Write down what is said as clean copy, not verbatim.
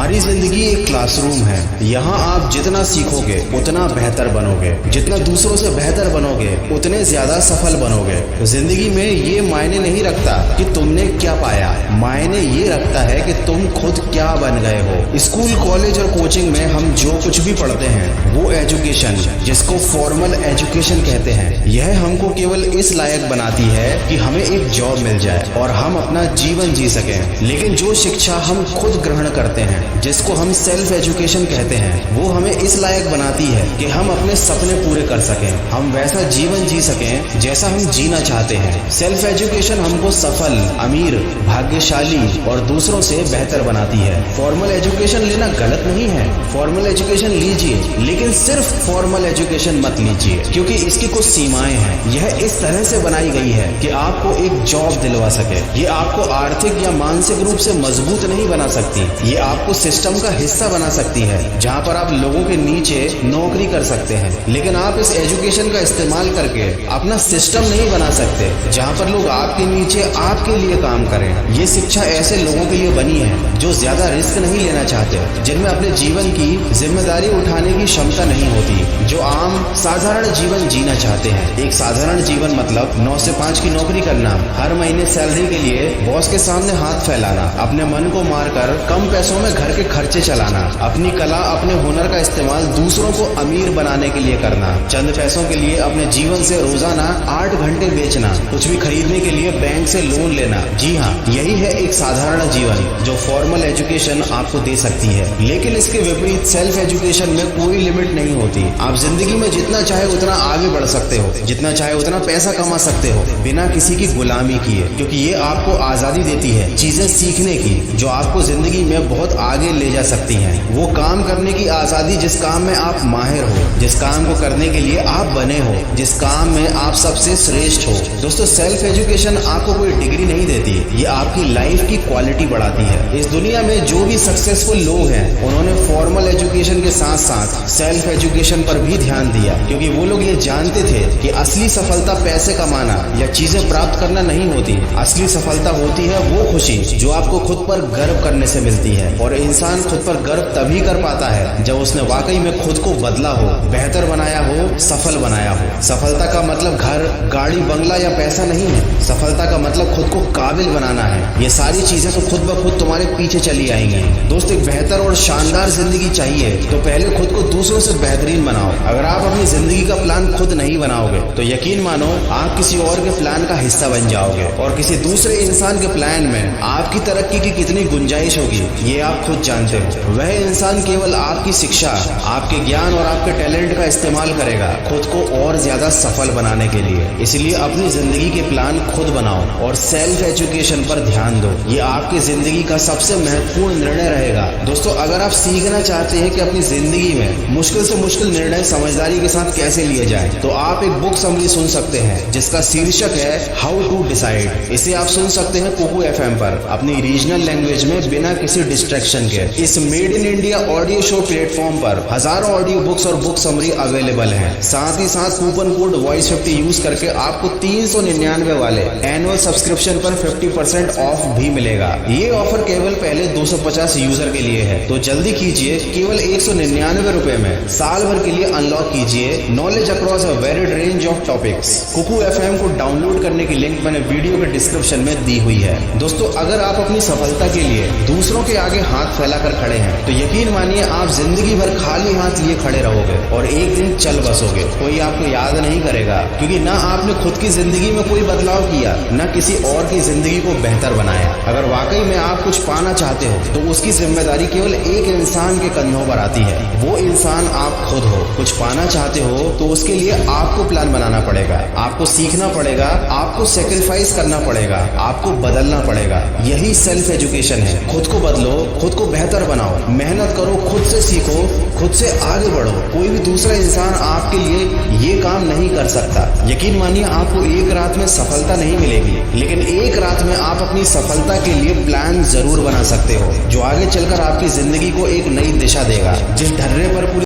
हमारी जिंदगी एक क्लासरूम है। यहाँ आप जितना सीखोगे उतना बेहतर बनोगे, जितना दूसरों से बेहतर बनोगे उतने ज्यादा सफल बनोगे। जिंदगी में ये मायने नहीं रखता कि तुमने क्या पाया, मायने ये रखता है कि तुम खुद क्या बन गए हो। स्कूल, कॉलेज और कोचिंग में हम जो कुछ भी पढ़ते हैं वो एजुकेशन, जिसको फॉर्मल एजुकेशन कहते हैं, यह हमको केवल इस लायक बनाती है कि हमें एक जॉब मिल जाए और हम अपना जीवन जी सकें। लेकिन जो शिक्षा हम खुद ग्रहण करते हैं, जिसको हम सेल्फ एजुकेशन कहते हैं, वो हमें इस लायक बनाती है कि हम अपने सपने पूरे कर सकें, हम वैसा जीवन जी सकें जैसा हम जीना चाहते हैं। सेल्फ एजुकेशन हमको सफल, अमीर, भाग्यशाली और दूसरों से बेहतर बनाती है। फॉर्मल एजुकेशन लेना गलत नहीं है, फॉर्मल एजुकेशन लीजिए, लेकिन सिर्फ फॉर्मल एजुकेशन मत लीजिए, क्योंकि इसकी कुछ सीमाएं हैं। यह इस तरह से बनाई गई है कि आपको एक जॉब दिलवा सके। ये आपको आर्थिक या मानसिक रूप से मजबूत नहीं बना सकती, ये आपको सिस्टम का हिस्सा बना सकती है जहाँ पर आप लोगों के नीचे नौकरी कर सकते हैं। लेकिन आप इस एजुकेशन का इस्तेमाल करके अपना सिस्टम नहीं बना सकते जहाँ पर लोग आपके नीचे आपके लिए काम करें। ये शिक्षा ऐसे लोगों के लिए बनी है जो ज्यादा रिस्क नहीं लेना चाहते, जिनमें अपने जीवन की जिम्मेदारी उठाने की क्षमता नहीं होती, जो आम साधारण जीवन जीना चाहते हैं। एक साधारण जीवन मतलब 9 से 5 की नौकरी करना, हर महीने सैलरी के लिए बॉस के सामने हाथ फैलाना, अपने मन को मारकर कम पैसों में घर के खर्चे चलाना, अपनी कला, अपने हुनर का इस्तेमाल दूसरों को अमीर बनाने के लिए करना, चंद पैसों के लिए अपने जीवन से रोजाना 8 घंटे बेचना, कुछ भी खरीदने के लिए बैंक से लोन लेना। जी हाँ, यही है एक साधारण जीवन जो फॉर्मल एजुकेशन आपको दे सकती है। लेकिन इसके विपरीत सेल्फ एजुकेशन में कोई लिमिट नहीं होती। आप जिंदगी में जितना चाहे उतना आगे बढ़ सकते हो, जितना चाहे उतना पैसा कमा सकते हो, बिना किसी की गुलामी किए, क्योंकि ये आपको आजादी देती है चीजें सीखने की जो आपको जिंदगी में बहुत आगे ले जा सकती हैं। वो काम करने की आजादी जिस काम में आप माहिर हो, जिस काम को करने के लिए आप बने हो, जिस काम में आप सबसे श्रेष्ठ हो। दोस्तों, सेल्फ एजुकेशन आपको कोई डिग्री नहीं देती, ये आपकी लाइफ की क्वालिटी बढ़ाती है। इस दुनिया में जो भी सक्सेसफुल लोग हैं उन्होंने फॉर्मल एजुकेशन के साथ साथ सेल्फ एजुकेशन पर भी ध्यान दिया, क्योंकि वो लोग ये जानते थे कि असली सफलता पैसे कमाना या चीजें प्राप्त करना नहीं होती। असली सफलता होती है वो खुशी जो आपको खुद पर गर्व करने से मिलती है, और इंसान खुद पर गर्व तभी कर पाता है जब उसने वाकई में खुद को बदला हो, बेहतर बनाया हो, सफल बनाया हो। सफलता का मतलब घर, गाड़ी, बंगला या पैसा नहीं है। सफलता का मतलब खुद को काबिल बनाना है। ये सारी चीजें तो खुद ब खुद तुम्हारे पीछे चली आएंगी। दोस्त, एक बेहतर और शानदार जिंदगी चाहिए तो पहले खुद को दूसरों से बेहतरीन बनाओ। अगर आप अपनी जिंदगी का प्लान खुद नहीं बनाओगे तो यकीन मानो आप किसी और के प्लान का हिस्सा बन जाओगे, और किसी दूसरे इंसान के प्लान में आपकी तरक्की की कितनी गुंजाइश होगी ये आप खुद जानते हो। वह इंसान केवल आपकी शिक्षा, आपके ज्ञान और आपके टैलेंट का इस्तेमाल करेगा खुद को और ज्यादा सफल बनाने के लिए। इसलिए अपनी जिंदगी के प्लान खुद बनाओ और सेल्फ एजुकेशन पर ध्यान दो। ये आपकी जिंदगी का सबसे महत्वपूर्ण निर्णय रहेगा। दोस्तों, अगर आप सीखना चाहते हैं कि अपनी जिंदगी में मुश्किल से मुश्किल निर्णय समझदारी के साथ कैसे लिए जाए, तो आप एक बुक समरी सुन सकते हैं जिसका शीर्षक है हाउ टू डिसाइड। इसे आप सुन सकते हैं कुकू FM पर अपनी रीजनल लैंग्वेज में बिना किसी डिस्ट्रैक्शन के। इस made in India audio show platform पर हजारों ऑडियो बुक्स और बुक समरी अवेलेबल हैं। साथ ही साथ कूपन कोड वॉइस 50 यूज करके आपको 399 वाले एनुअल सब्सक्रिप्शन पर 50% ऑफ भी मिलेगा। ये ऑफर केवल पहले 250 यूजर के लिए है, तो जल्दी कीजिए। केवल 199 रुपए में साल भर के लिए अनलॉक कीजिए knowledge across a varied range of topics. Kuku FM को डाउनलोड करने की लिंक मैंने वीडियो के डिस्क्रिप्शन में दी हुई है। दोस्तों, अगर आप अपनी सफलता के लिए दूसरों के आगे हाथ फैलाकर खड़े हैं तो यकीन मानिए आप जिंदगी भर खाली हाथ लिए खड़े रहोगे और एक दिन चल बसोगे। कोई आपको याद नहीं करेगा, क्योंकि ना आपने खुद की जिंदगी में कोई बदलाव किया, न किसी और की जिंदगी को बेहतर बनाया। अगर वाकई में आप कुछ पाना चाहते हो तो उसकी जिम्मेदारी केवल एक इंसान के कंधों पर आती है, वो इंसान आप खुद हो। कुछ पाना चाहते हो तो उसके लिए आपको प्लान बनाना पड़ेगा, आपको सीखना पड़ेगा, आपको सेक्रीफाइस करना पड़ेगा, आपको बदलना पड़ेगा। यही सेल्फ एजुकेशन है। खुद को बदलो, खुद को बेहतर बनाओ, मेहनत करो, खुद से सीखो, खुद से आगे बढ़ो। कोई भी दूसरा इंसान आपके लिए ये काम नहीं कर सकता। यकीन मानिए आपको एक रात में सफलता नहीं मिलेगी, लेकिन एक रात में आप अपनी सफलता के लिए प्लान जरूर बना सकते हो जो आगे चलकर आपकी जिंदगी को एक नई दिशा देगा। जिस ढर्रे पर